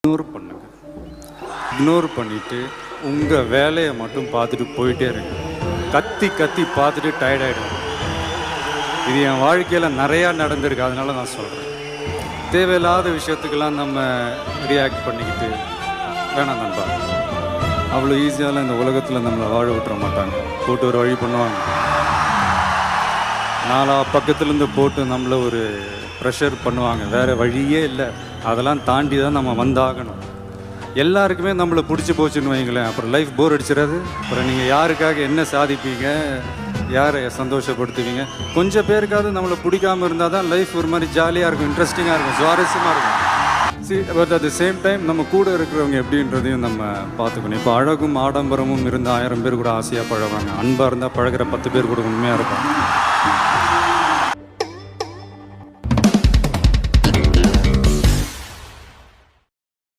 Ignore பண்ணுங்க. Ignore பண்ணிவிட்டு உங்கள் வேலையை மட்டும் பார்த்துட்டு போயிட்டே இருங்க. கத்தி கத்தி பார்த்துட்டு டயர்டாயிடும். இது என் வாழ்க்கையில் நிறையா நடந்திருக்கு, அதனால நான் சொல்கிறேன். தேவையில்லாத விஷயத்துக்கெல்லாம் நம்ம ரியாக்ட் பண்ணிக்கிட்டு வேணாம் நண்பா. அவ்வளோ ஈஸியாலாம் இந்த உலகத்தில் நம்மளை வாழ விட்டுற மாட்டாங்க. போட்டு ஒரு வழி பண்ணுவாங்க. நாலா பக்கத்துலேருந்து போட்டு நம்மளை ஒரு ப்ரெஷர் பண்ணுவாங்க. வேறு வழியே இல்லை. அதெல்லாம் தாண்டி தான் நம்ம வந்தாகணும். எல்லாருக்குமே நம்மளை பிடிச்சி போச்சுன்னு வைங்களேன், அப்புறம் லைஃப் போர் அடிச்சிடாது. அப்புறம் நீங்கள் யாருக்காக என்ன சாதிப்பீங்க, யாரை சந்தோஷப்படுத்துவீங்க? கொஞ்சம் பேருக்காவது நம்மளை பிடிக்காமல் இருந்தால் தான் லைஃப் ஒரு மாதிரி ஜாலியாக இருக்கும், இன்ட்ரெஸ்டிங்காக இருக்கும், சுவாரஸ்யமாக இருக்கும். But at the same time நம்ம கூட இருக்கிறவங்க எப்படின்றதையும் நம்ம பார்த்துக்கணும். இப்போ அழகும் ஆடம்பரமும் இருந்தால் 1000 பேர் கூட ஆசையாக பழகுவாங்க. அன்பாக இருந்தால் பழகிற 10 பேர் கூட உண்மையாக இருக்கும்.